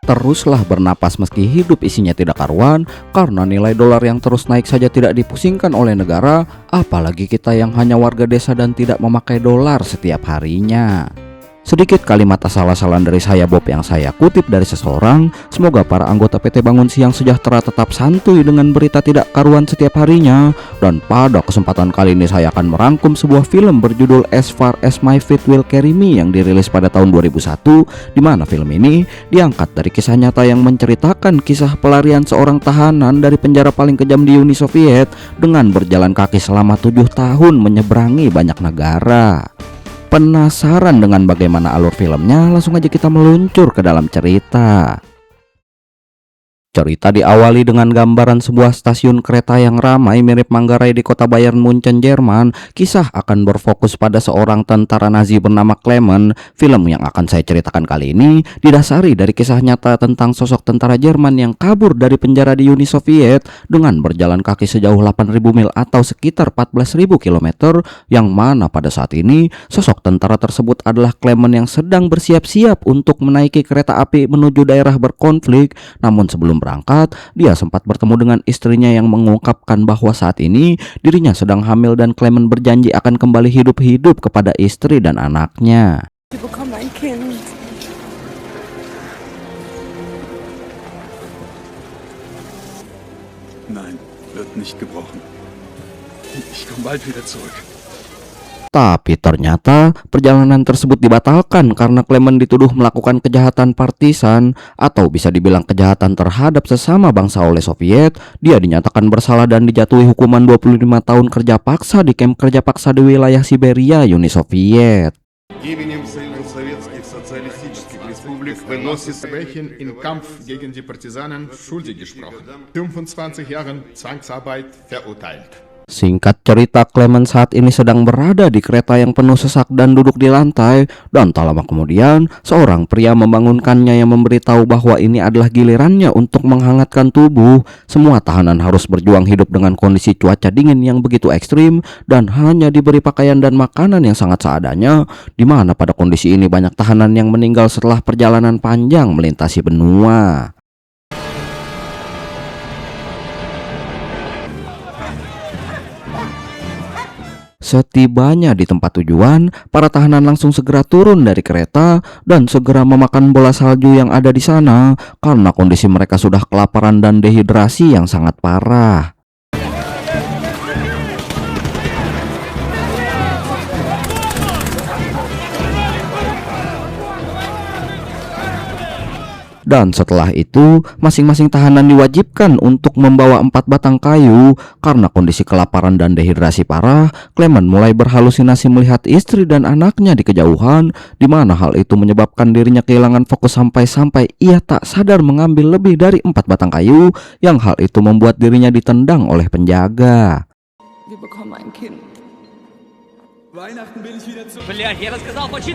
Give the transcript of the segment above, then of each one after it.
Teruslah bernapas meski hidup isinya tidak karuan, karena nilai dolar yang terus naik saja tidak dipusingkan oleh negara, apalagi kita yang hanya warga desa dan tidak memakai dolar setiap harinya. Sedikit kalimat asal-asalan dari saya Bob yang saya kutip dari seseorang. Semoga para anggota PT Bangun Siang Sejahtera tetap santuy dengan berita tidak karuan setiap harinya. Dan pada kesempatan kali ini saya akan merangkum sebuah film berjudul As Far As My Feet Will Carry Me yang dirilis pada tahun 2001, di mana film ini diangkat dari kisah nyata yang menceritakan kisah pelarian seorang tahanan dari penjara paling kejam di Uni Soviet dengan berjalan kaki selama 7 tahun menyeberangi banyak negara. Penasaran dengan bagaimana alur filmnya? Langsung aja kita meluncur ke dalam cerita. Cerita diawali dengan gambaran sebuah stasiun kereta yang ramai mirip Manggarai di kota Bayern Munchen, Jerman. Kisah akan berfokus pada seorang tentara Nazi bernama Clement. Film yang akan saya ceritakan kali ini didasari dari kisah nyata tentang sosok tentara Jerman yang kabur dari penjara di Uni Soviet dengan berjalan kaki sejauh 8.000 mil atau sekitar 14.000 km, yang mana pada saat ini sosok tentara tersebut adalah Clement yang sedang bersiap-siap untuk menaiki kereta api menuju daerah berkonflik. Namun sebelum berangkat, dia sempat bertemu dengan istrinya yang mengungkapkan bahwa saat ini dirinya sedang hamil dan Clement berjanji akan kembali hidup-hidup kepada istri dan anaknya. Wir bekommen ein Kind. Nein, wird nicht gebrochen. Ich komme bald wieder zurück. Tapi ternyata perjalanan tersebut dibatalkan karena Clement dituduh melakukan kejahatan partisan atau bisa dibilang kejahatan terhadap sesama bangsa oleh Soviet. Dia dinyatakan bersalah dan dijatuhi hukuman 25 tahun kerja paksa di kamp kerja paksa di wilayah Siberia, Uni Soviet. Именем Союза Советских Социалистических Республик выносит Verbrechen im Kampf gegen die Partisanen schuldig gesprochen. 25 Jahren Zwangsarbeit verurteilt. Singkat cerita, Clement saat ini sedang berada di kereta yang penuh sesak dan duduk di lantai. Dan tak lama kemudian, seorang pria membangunkannya yang memberitahu bahwa ini adalah gilirannya untuk menghangatkan tubuh. Semua tahanan harus berjuang hidup dengan kondisi cuaca dingin yang begitu ekstrim dan hanya diberi pakaian dan makanan yang sangat seadanya, di mana pada kondisi ini banyak tahanan yang meninggal setelah perjalanan panjang melintasi benua. Setibanya di tempat tujuan, para tahanan langsung segera turun dari kereta dan segera memakan bola salju yang ada di sana karena kondisi mereka sudah kelaparan dan dehidrasi yang sangat parah. Dan setelah itu, masing-masing tahanan diwajibkan untuk membawa 4 batang kayu. Karena kondisi kelaparan dan dehidrasi parah, Clement mulai berhalusinasi melihat istri dan anaknya di kejauhan, di mana hal itu menyebabkan dirinya kehilangan fokus sampai-sampai ia tak sadar mengambil lebih dari 4 batang kayu, yang hal itu membuat dirinya ditendang oleh penjaga. Wir bekommen ein Kind. Weihnachten bin ich wieder zurück. Блядь, я рассказал по 4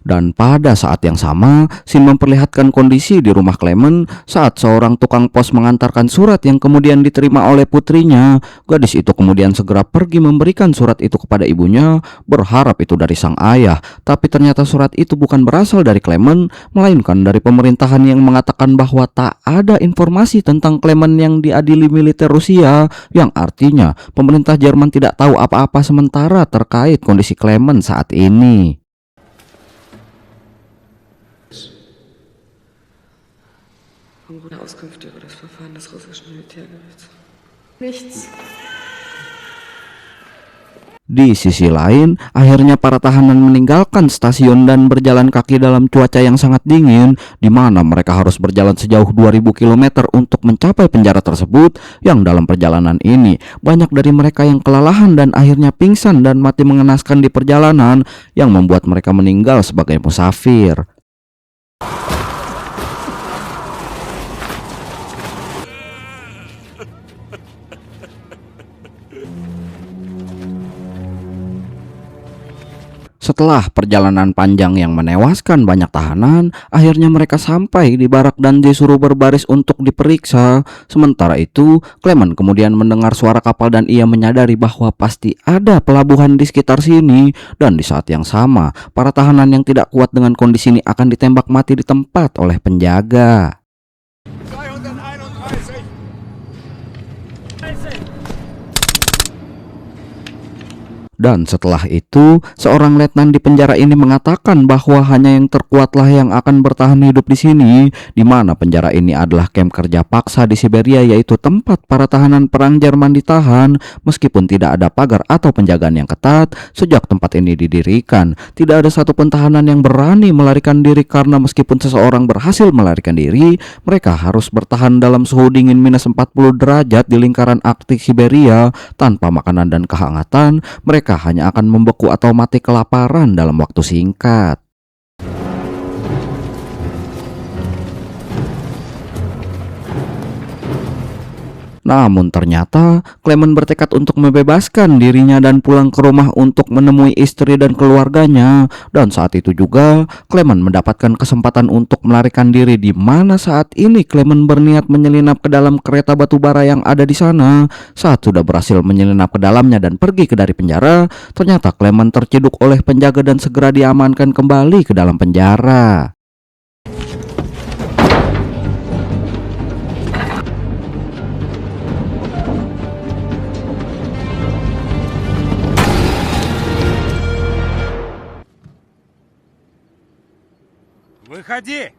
Dan pada saat yang sama, scene memperlihatkan kondisi di rumah Clement saat seorang tukang pos mengantarkan surat yang kemudian diterima oleh putrinya. Gadis itu kemudian segera pergi memberikan surat itu kepada ibunya, berharap itu dari sang ayah. Tapi ternyata surat itu bukan berasal dari Clement, melainkan dari pemerintahan yang mengatakan bahwa tak ada informasi tentang Clement yang diadili militer Rusia, yang artinya pemerintah Jerman tidak tahu apa-apa sementara terkait kondisi Clement saat ini. Ohne Auskünfte über das Verfahren des russischen Militärgerichts. Nichts. Di sisi lain, akhirnya para tahanan meninggalkan stasiun dan berjalan kaki dalam cuaca yang sangat dingin, di mana mereka harus berjalan sejauh 2.000 km untuk mencapai penjara tersebut. Yang dalam perjalanan ini, banyak dari mereka yang kelelahan dan akhirnya pingsan dan mati mengenaskan di perjalanan, yang membuat mereka meninggal sebagai musafir. Setelah perjalanan panjang yang menewaskan banyak tahanan, akhirnya mereka sampai di barak dan disuruh berbaris untuk diperiksa. Sementara itu, Clement kemudian mendengar suara kapal dan ia menyadari bahwa pasti ada pelabuhan di sekitar sini. Dan di saat yang sama, para tahanan yang tidak kuat dengan kondisi ini akan ditembak mati di tempat oleh penjaga. Dan setelah itu, seorang letnan di penjara ini mengatakan bahwa hanya yang terkuatlah yang akan bertahan hidup di sini, di mana penjara ini adalah kamp kerja paksa di Siberia, yaitu tempat para tahanan perang Jerman ditahan. Meskipun tidak ada pagar atau penjagaan yang ketat, sejak tempat ini didirikan, tidak ada satupun tahanan yang berani melarikan diri karena meskipun seseorang berhasil melarikan diri, mereka harus bertahan dalam suhu dingin -40 derajat di lingkaran Arktik Siberia tanpa makanan dan kehangatan. Mereka hanya akan membeku atau mati kelaparan dalam waktu singkat. Namun ternyata Clement bertekad untuk membebaskan dirinya dan pulang ke rumah untuk menemui istri dan keluarganya. Dan saat itu juga Clement mendapatkan kesempatan untuk melarikan diri, di mana saat ini Clement berniat menyelinap ke dalam kereta batubara yang ada di sana. Saat sudah berhasil menyelinap ke dalamnya dan pergi ke dari penjara, ternyata Clement terciduk oleh penjaga dan segera diamankan kembali ke dalam penjara. Выходи!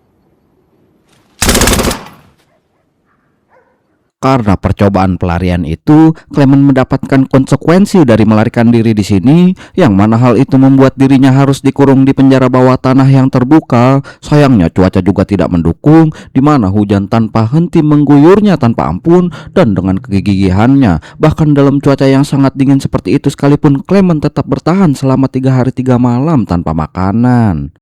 Karena percobaan pelarian itu, Clement mendapatkan konsekuensi dari melarikan diri di sini, yang mana hal itu membuat dirinya harus dikurung di penjara bawah tanah yang terbuka. Sayangnya cuaca juga tidak mendukung, di mana hujan tanpa henti mengguyurnya tanpa ampun, dan dengan kegigihannya, bahkan dalam cuaca yang sangat dingin seperti itu sekalipun, Clement tetap bertahan selama 3 hari 3 malam tanpa makanan.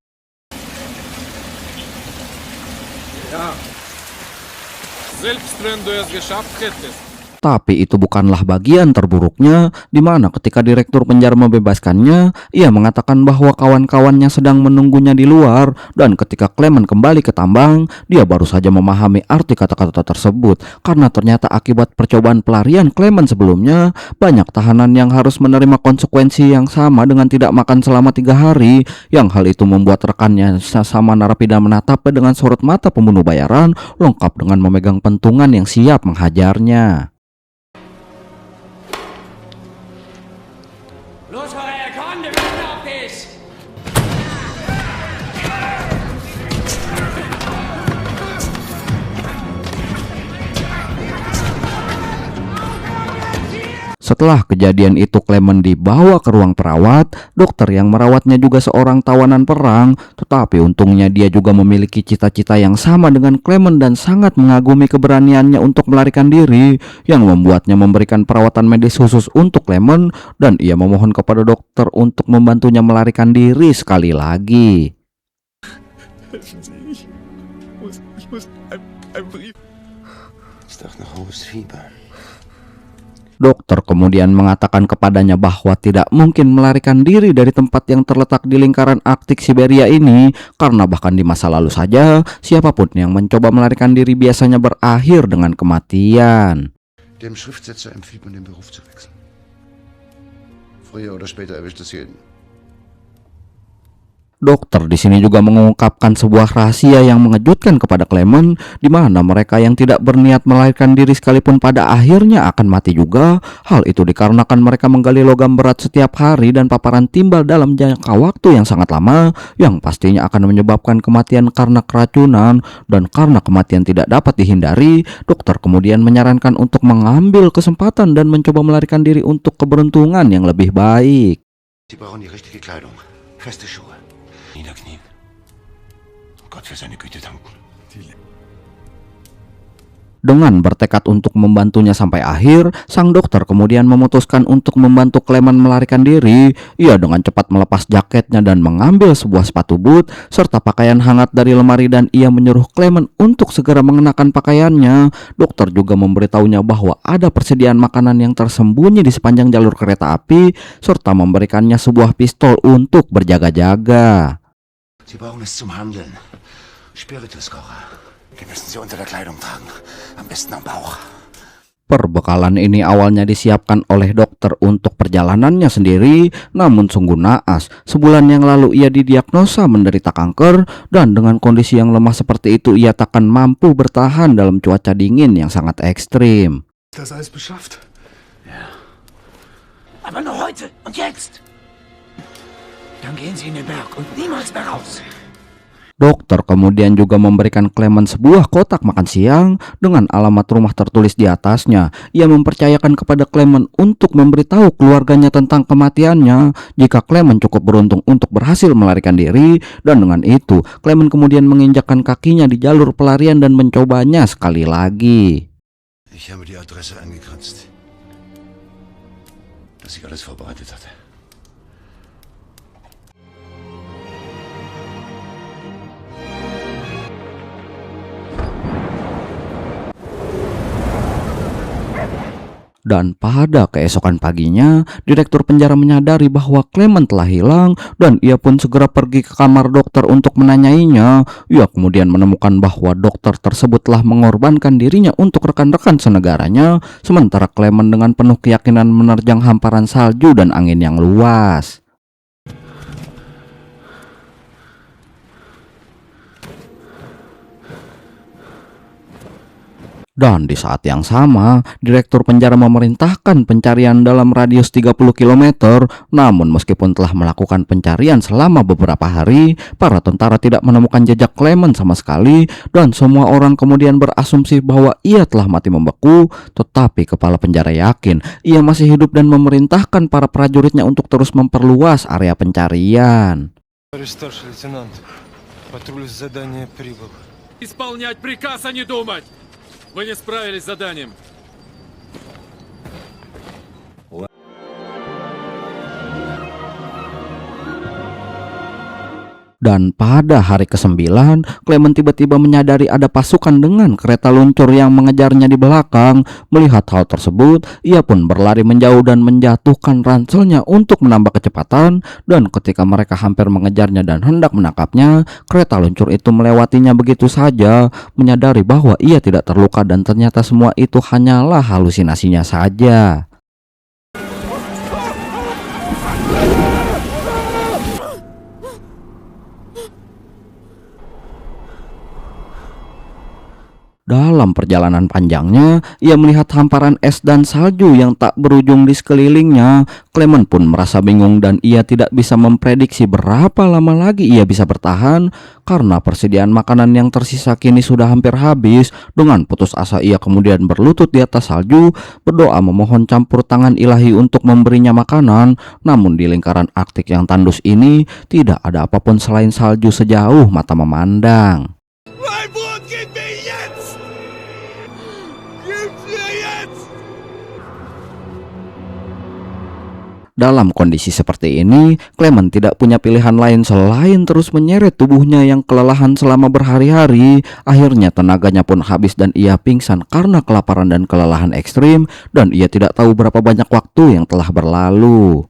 Selbst wenn du es geschafft hättest. Tapi itu bukanlah bagian terburuknya, di mana ketika direktur penjara membebaskannya, ia mengatakan bahwa kawan-kawannya sedang menunggunya di luar. Dan ketika Clement kembali ke tambang, dia baru saja memahami arti kata-kata tersebut, karena ternyata akibat percobaan pelarian Clement sebelumnya, banyak tahanan yang harus menerima konsekuensi yang sama dengan tidak makan selama 3 hari, yang hal itu membuat rekannya sesama narapidana menatapnya dengan sorot mata pembunuh bayaran, lengkap dengan memegang pentungan yang siap menghajarnya. Los, Jorge, komm, wir warten auf dich! Setelah kejadian itu, Clement dibawa ke ruang perawat. Dokter yang merawatnya juga seorang tawanan perang, tetapi untungnya dia juga memiliki cita-cita yang sama dengan Clement dan sangat mengagumi keberaniannya untuk melarikan diri, yang membuatnya memberikan perawatan medis khusus untuk Clement, dan ia memohon kepada dokter untuk membantunya melarikan diri sekali lagi. Ich muss ein Brief. Ist doch noch hohes Fieber. Dokter kemudian mengatakan kepadanya bahwa tidak mungkin melarikan diri dari tempat yang terletak di lingkaran Arktik Siberia ini, karena bahkan di masa lalu saja, siapapun yang mencoba melarikan diri biasanya berakhir dengan kematian. Dem Schriftsetzer empfiehlt man den Beruf zu wechseln. Früher oder später erwischt es jeden. Dokter di sini juga mengungkapkan sebuah rahasia yang mengejutkan kepada Clement, di mana mereka yang tidak berniat melarikan diri sekalipun pada akhirnya akan mati juga. Hal itu dikarenakan mereka menggali logam berat setiap hari dan paparan timbal dalam jangka waktu yang sangat lama, yang pastinya akan menyebabkan kematian karena keracunan. Dan karena kematian tidak dapat dihindari, dokter kemudian menyarankan untuk mengambil kesempatan dan mencoba melarikan diri untuk keberuntungan yang lebih baik. Sie brauchen die richtige Kleidung, feste Schuhe. Niederknien. Gott für seine Güte danken. Dengan bertekad untuk membantunya sampai akhir, sang dokter kemudian memutuskan untuk membantu Clement melarikan diri. Ia dengan cepat melepas jaketnya dan mengambil sebuah sepatu boot serta pakaian hangat dari lemari dan ia menyuruh Clement untuk segera mengenakan pakaiannya. Dokter juga memberitahunya bahwa ada persediaan makanan yang tersembunyi di sepanjang jalur kereta api serta memberikannya sebuah pistol untuk berjaga-jaga. Sie brauchen es zum Handeln. Spirituskocher. Den müssen Sie unter der Kleidung tragen. Am besten am Bauch. Perbekalan ini awalnya disiapkan oleh dokter untuk perjalanannya sendiri, namun sungguh naas. Sebulan yang lalu ia didiagnosa menderita kanker dan dengan kondisi yang lemah seperti itu ia takkan mampu bertahan dalam cuaca dingin yang sangat ekstrim. Ist das alles beschafft? Aber nur heute und jetzt. Dann gehen Sie in den Berg und niemals mehr raus. Dokter kemudian juga memberikan Clement sebuah kotak makan siang dengan alamat rumah tertulis di atasnya. Ia mempercayakan kepada Clement untuk memberitahu keluarganya tentang kematiannya jika Clement cukup beruntung untuk berhasil melarikan diri, dan dengan itu Clement kemudian menginjakkan kakinya di jalur pelarian dan mencobanya sekali lagi. Ich habe die Adresse angekratzt, dass ich alles vorbereitet hatte. Dan pada keesokan paginya, direktur penjara menyadari bahwa Clement telah hilang dan ia pun segera pergi ke kamar dokter untuk menanyainya. Ia kemudian menemukan bahwa dokter tersebut telah mengorbankan dirinya untuk rekan-rekan senegaranya, sementara Clement dengan penuh keyakinan menerjang hamparan salju dan angin yang luas. Dan di saat yang sama, direktur penjara memerintahkan pencarian dalam radius 30 km. Namun meskipun telah melakukan pencarian selama beberapa hari, para tentara tidak menemukan jejak Clement sama sekali dan semua orang kemudian berasumsi bahwa ia telah mati membeku. Tetapi kepala penjara yakin ia masih hidup dan memerintahkan para prajuritnya untuk terus memperluas area pencarian. Старший лейтенант, патруль с задания прибыл. Исполнять приказ, а не думать! Вы не справились с заданием. Dan pada hari ke-9, Clement tiba-tiba menyadari ada pasukan dengan kereta luncur yang mengejarnya di belakang. Melihat hal tersebut, ia pun berlari menjauh dan menjatuhkan ranselnya untuk menambah kecepatan. Dan ketika mereka hampir mengejarnya dan hendak menangkapnya, kereta luncur itu melewatinya begitu saja. Menyadari bahwa ia tidak terluka dan ternyata semua itu hanyalah halusinasinya saja. Dalam perjalanan panjangnya, ia melihat hamparan es dan salju yang tak berujung di sekelilingnya. Clement pun merasa bingung dan ia tidak bisa memprediksi berapa lama lagi ia bisa bertahan karena persediaan makanan yang tersisa kini sudah hampir habis. Dengan putus asa ia kemudian berlutut di atas salju, berdoa memohon campur tangan ilahi untuk memberinya makanan. Namun di lingkaran Arktik yang tandus ini tidak ada apapun selain salju sejauh mata memandang. Dalam kondisi seperti ini, Clement tidak punya pilihan lain selain terus menyeret tubuhnya yang kelelahan selama berhari-hari. Akhirnya tenaganya pun habis dan ia pingsan karena kelaparan dan kelelahan ekstrim, dan ia tidak tahu berapa banyak waktu yang telah berlalu.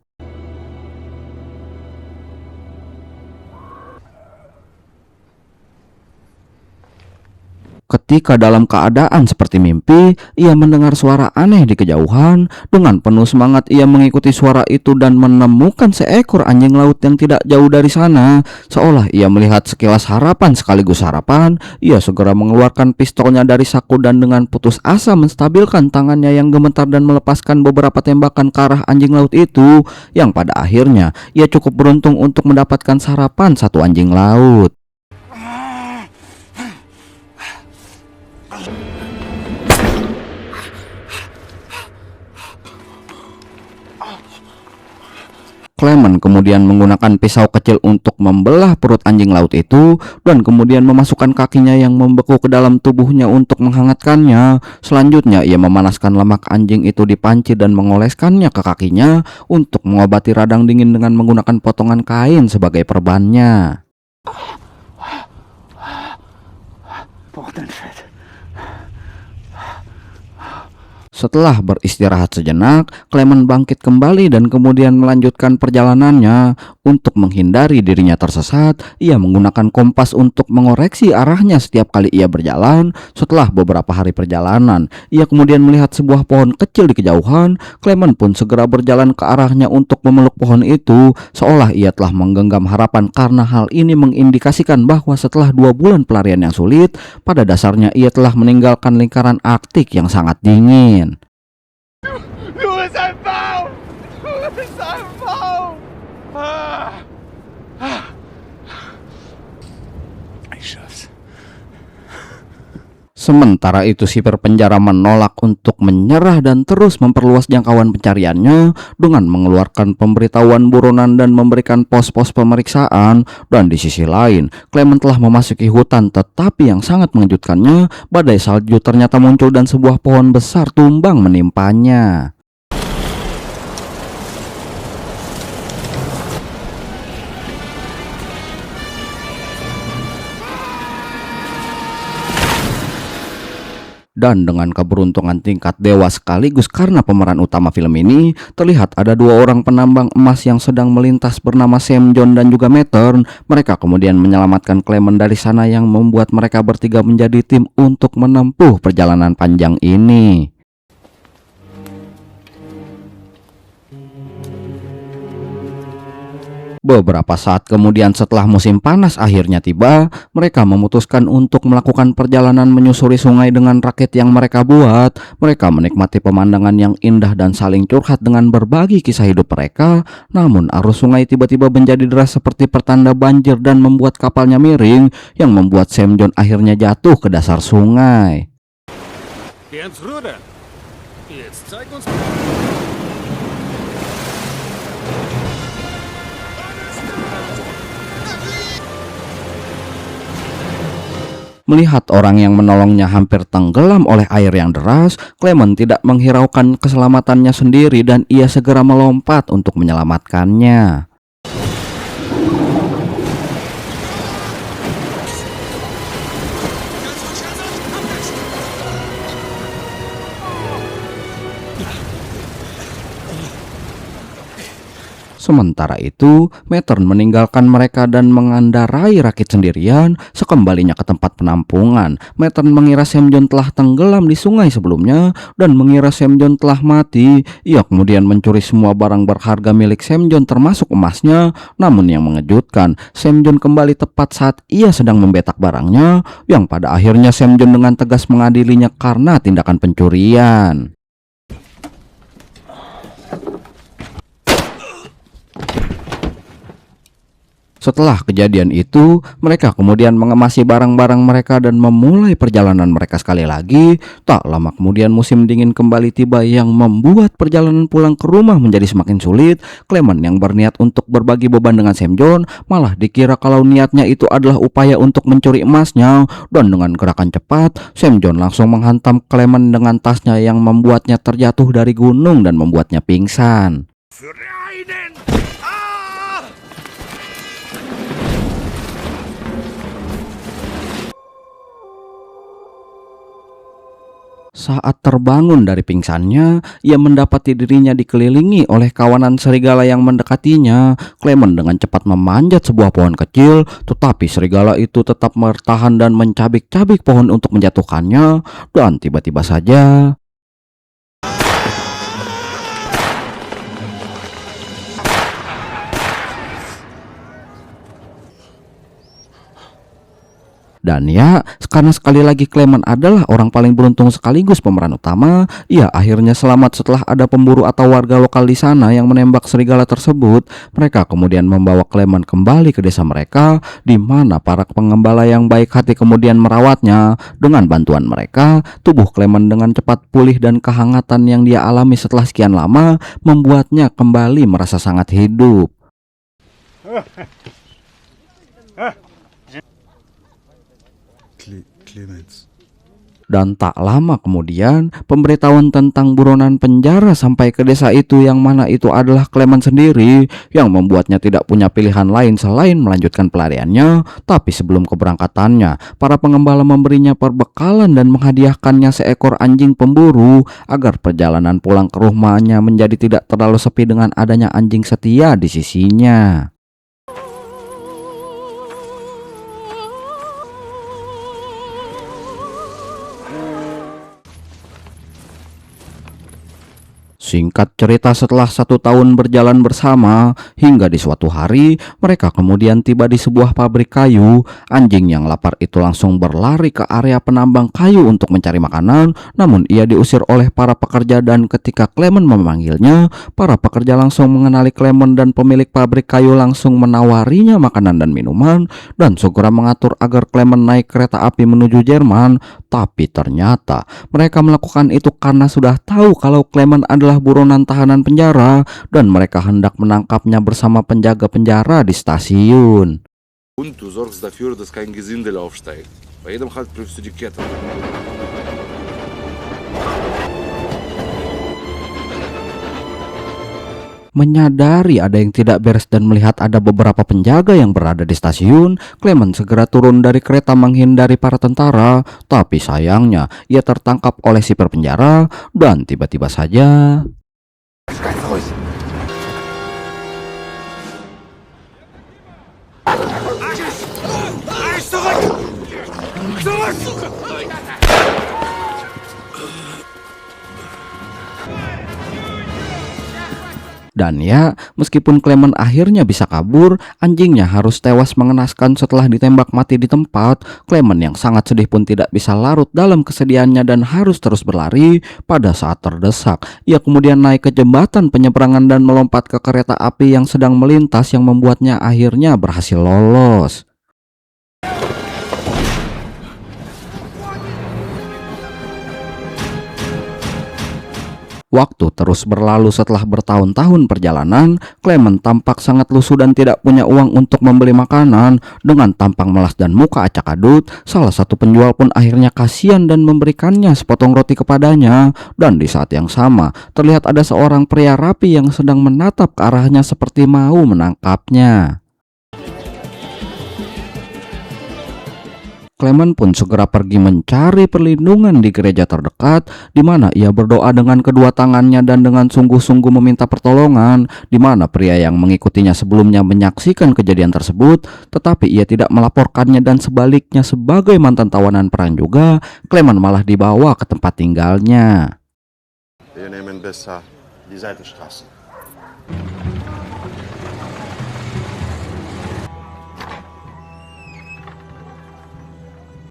Ketika dalam keadaan seperti mimpi, ia mendengar suara aneh di kejauhan. Dengan penuh semangat ia mengikuti suara itu dan menemukan seekor anjing laut yang tidak jauh dari sana. Seolah ia melihat sekilas harapan sekaligus harapan, ia segera mengeluarkan pistolnya dari saku dan dengan putus asa menstabilkan tangannya yang gemetar dan melepaskan beberapa tembakan ke arah anjing laut itu, yang pada akhirnya ia cukup beruntung untuk mendapatkan sarapan satu anjing laut. Clement kemudian menggunakan pisau kecil untuk membelah perut anjing laut itu dan kemudian memasukkan kakinya yang membeku ke dalam tubuhnya untuk menghangatkannya. Selanjutnya ia memanaskan lemak anjing itu di panci dan mengoleskannya ke kakinya untuk mengobati radang dingin dengan menggunakan potongan kain sebagai perbannya. Setelah beristirahat sejenak, Clement bangkit kembali dan kemudian melanjutkan perjalanannya. Untuk menghindari dirinya tersesat, ia menggunakan kompas untuk mengoreksi arahnya setiap kali ia berjalan. Setelah beberapa hari perjalanan, ia kemudian melihat sebuah pohon kecil di kejauhan. Clement pun segera berjalan ke arahnya untuk memeluk pohon itu, seolah ia telah menggenggam harapan karena hal ini mengindikasikan bahwa setelah 2 bulan pelarian yang sulit, pada dasarnya ia telah meninggalkan lingkaran Arktik yang sangat dingin. Sementara itu sipir penjara menolak untuk menyerah dan terus memperluas jangkauan pencariannya dengan mengeluarkan pemberitahuan buronan dan memberikan pos-pos pemeriksaan. Dan di sisi lain, Clement telah memasuki hutan, tetapi yang sangat mengejutkannya, badai salju ternyata muncul dan sebuah pohon besar tumbang menimpanya. Dan dengan keberuntungan tingkat dewa sekaligus karena pemeran utama film ini, terlihat ada 2 orang penambang emas yang sedang melintas bernama Sam John dan juga Mattern. Mereka kemudian menyelamatkan Clement dari sana yang membuat mereka bertiga menjadi tim untuk menempuh perjalanan panjang ini. Beberapa saat kemudian setelah musim panas akhirnya tiba, mereka memutuskan untuk melakukan perjalanan menyusuri sungai dengan rakit yang mereka buat. Mereka menikmati pemandangan yang indah dan saling curhat dengan berbagi kisah hidup mereka. Namun arus sungai tiba-tiba menjadi deras seperti pertanda banjir dan membuat kapalnya miring, yang membuat Sam John akhirnya jatuh ke dasar sungai. Melihat orang yang menolongnya hampir tenggelam oleh air yang deras, Clement tidak menghiraukan keselamatannya sendiri dan ia segera melompat untuk menyelamatkannya. Sementara itu, Mattern meninggalkan mereka dan mengendarai rakit sendirian. Sekembalinya ke tempat penampungan, Mattern mengira Sam John telah tenggelam di sungai sebelumnya dan mengira Sam John telah mati. Ia kemudian mencuri semua barang berharga milik Sam John termasuk emasnya. Namun yang mengejutkan, Sam John kembali tepat saat ia sedang membetak barangnya, yang pada akhirnya Sam John dengan tegas mengadilinya karena tindakan pencurian. Setelah kejadian itu, mereka kemudian mengemasi barang-barang mereka dan memulai perjalanan mereka sekali lagi. Tak lama kemudian musim dingin kembali tiba yang membuat perjalanan pulang ke rumah menjadi semakin sulit. Clement yang berniat untuk berbagi beban dengan Sam John malah dikira kalau niatnya itu adalah upaya untuk mencuri emasnya. Dan dengan gerakan cepat, Sam John langsung menghantam Clement dengan tasnya yang membuatnya terjatuh dari gunung dan membuatnya pingsan. Saat terbangun dari pingsannya, ia mendapati dirinya dikelilingi oleh kawanan serigala yang mendekatinya. Clement dengan cepat memanjat sebuah pohon kecil, tetapi serigala itu tetap bertahan dan mencabik-cabik pohon untuk menjatuhkannya. Dan tiba-tiba saja Dan ya, karena sekali lagi Clement adalah orang paling beruntung sekaligus pemeran utama, ia akhirnya selamat setelah ada pemburu atau warga lokal di sana yang menembak serigala tersebut. Mereka kemudian membawa Clement kembali ke desa mereka, di mana para pengembala yang baik hati kemudian merawatnya. Dengan bantuan mereka, tubuh Clement dengan cepat pulih dan kehangatan yang dia alami setelah sekian lama membuatnya kembali merasa sangat hidup. Clemens. Dan tak lama kemudian, pemberitahuan tentang buronan penjara sampai ke desa itu, yang mana itu adalah Clement sendiri, yang membuatnya tidak punya pilihan lain selain melanjutkan pelariannya. Tapi sebelum keberangkatannya, para pengembala memberinya perbekalan dan menghadiahkannya seekor anjing pemburu agar perjalanan pulang ke rumahnya menjadi tidak terlalu sepi dengan adanya anjing setia di sisinya. Singkat cerita, setelah 1 tahun berjalan bersama, hingga di suatu hari mereka kemudian tiba di sebuah pabrik kayu. Anjing yang lapar itu langsung berlari ke area penambang kayu untuk mencari makanan, namun ia diusir oleh para pekerja, dan ketika Clement memanggilnya, para pekerja langsung mengenali Clement dan pemilik pabrik kayu langsung menawarinya makanan dan minuman dan segera mengatur agar Clement naik kereta api menuju Jerman. Tapi ternyata mereka melakukan itu karena sudah tahu kalau Clement adalah buronan tahanan penjara dan mereka hendak menangkapnya bersama penjaga penjara di stasiun. Und du sorgst dafür, dass kein Gesindel aufsteigt. Bei jedem Halt prüfst du die Kette. Menyadari ada yang tidak beres dan melihat ada beberapa penjaga yang berada di stasiun, Clement segera turun dari kereta menghindari para tentara. Tapi sayangnya ia tertangkap oleh sipir penjara dan tiba-tiba saja Dan ya, meskipun Clement akhirnya bisa kabur, anjingnya harus tewas mengenaskan setelah ditembak mati di tempat. Clement yang sangat sedih pun tidak bisa larut dalam kesedihannya dan harus terus berlari. Pada saat terdesak, ia kemudian naik ke jembatan penyeberangan dan melompat ke kereta api yang sedang melintas, yang membuatnya akhirnya berhasil lolos. Waktu terus berlalu. Setelah bertahun-tahun perjalanan, Clement tampak sangat lusuh dan tidak punya uang untuk membeli makanan. Dengan tampang melas dan muka acak-adut, salah satu penjual pun akhirnya kasihan dan memberikannya sepotong roti kepadanya. Dan di saat yang sama, terlihat ada seorang pria rapi yang sedang menatap ke arahnya seperti mau menangkapnya. Clement pun segera pergi mencari perlindungan di gereja terdekat, di mana ia berdoa dengan kedua tangannya dan dengan sungguh-sungguh meminta pertolongan, di mana pria yang mengikutinya sebelumnya menyaksikan kejadian tersebut, tetapi ia tidak melaporkannya. Dan sebaliknya, sebagai mantan tawanan perang juga, Clement malah dibawa ke tempat tinggalnya. Wir nehmen besser die Seitenstraße.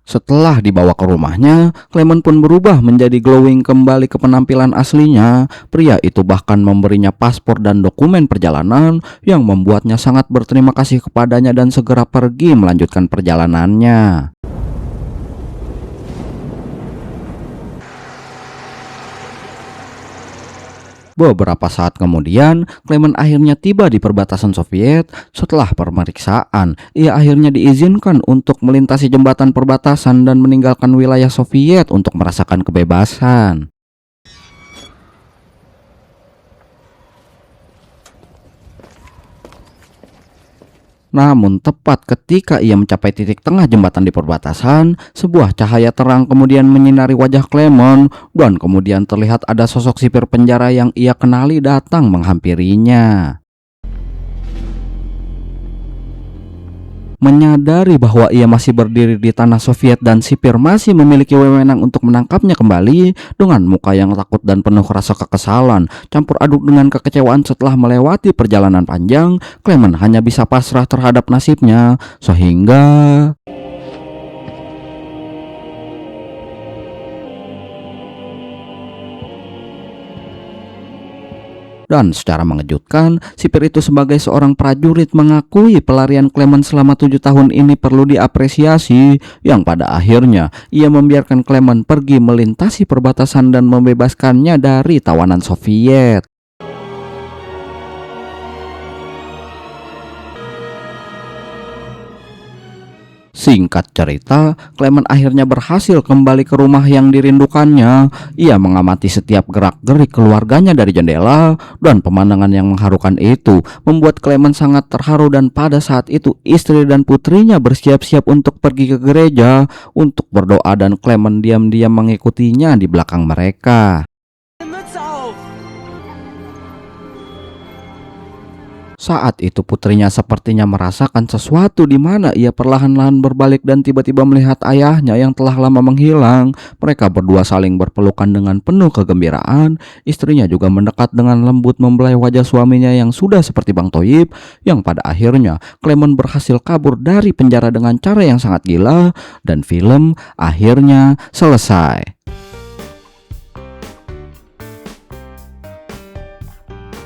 Setelah dibawa ke rumahnya, Clement pun berubah menjadi glowing kembali ke penampilan aslinya. Pria itu bahkan memberinya paspor dan dokumen perjalanan, yang membuatnya sangat berterima kasih kepadanya dan segera pergi melanjutkan perjalanannya. Beberapa saat kemudian, Clement akhirnya tiba di perbatasan Soviet. Setelah pemeriksaan, ia akhirnya diizinkan untuk melintasi jembatan perbatasan dan meninggalkan wilayah Soviet untuk merasakan kebebasan. Namun tepat ketika ia mencapai titik tengah jembatan di perbatasan, sebuah cahaya terang kemudian menyinari wajah Clement, dan kemudian terlihat ada sosok sipir penjara yang ia kenali datang menghampirinya. Menyadari bahwa ia masih berdiri di tanah Soviet dan sipir masih memiliki wewenang untuk menangkapnya kembali, dengan muka yang takut dan penuh rasa kekesalan campur aduk dengan kekecewaan setelah melewati perjalanan panjang, Clement hanya bisa pasrah terhadap nasibnya, sehingga Dan secara mengejutkan, sipir itu sebagai seorang prajurit mengakui pelarian Clement selama 7 tahun ini perlu diapresiasi, yang pada akhirnya ia membiarkan Clement pergi melintasi perbatasan dan membebaskannya dari tawanan Soviet. Singkat cerita, Clement akhirnya berhasil kembali ke rumah yang dirindukannya. Ia mengamati setiap gerak-gerik keluarganya dari jendela, dan pemandangan yang mengharukan itu membuat Clement sangat terharu. Dan pada saat itu istri dan putrinya bersiap-siap untuk pergi ke gereja untuk berdoa, dan Clement diam-diam mengikutinya di belakang mereka. Saat itu putrinya sepertinya merasakan sesuatu di mana ia perlahan-lahan berbalik dan tiba-tiba melihat ayahnya yang telah lama menghilang. Mereka berdua saling berpelukan dengan penuh kegembiraan. Istrinya juga mendekat dengan lembut membelai wajah suaminya yang sudah seperti Bang Thoib, yang pada akhirnya Clement berhasil kabur dari penjara dengan cara yang sangat gila, dan film akhirnya selesai.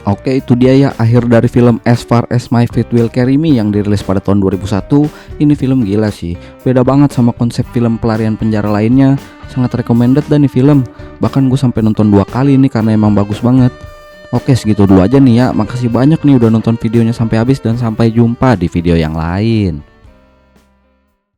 Oke, itu dia ya akhir dari film As Far As My Feet Will Carry Me yang dirilis pada tahun 2001. Ini film gila sih, beda banget sama konsep film pelarian penjara lainnya. Sangat recommended dan nih film, bahkan gue sampai nonton 2 kali nih karena emang bagus banget. Oke, segitu dulu aja nih ya. Makasih banyak nih udah nonton videonya sampai habis, dan sampai jumpa di video yang lain.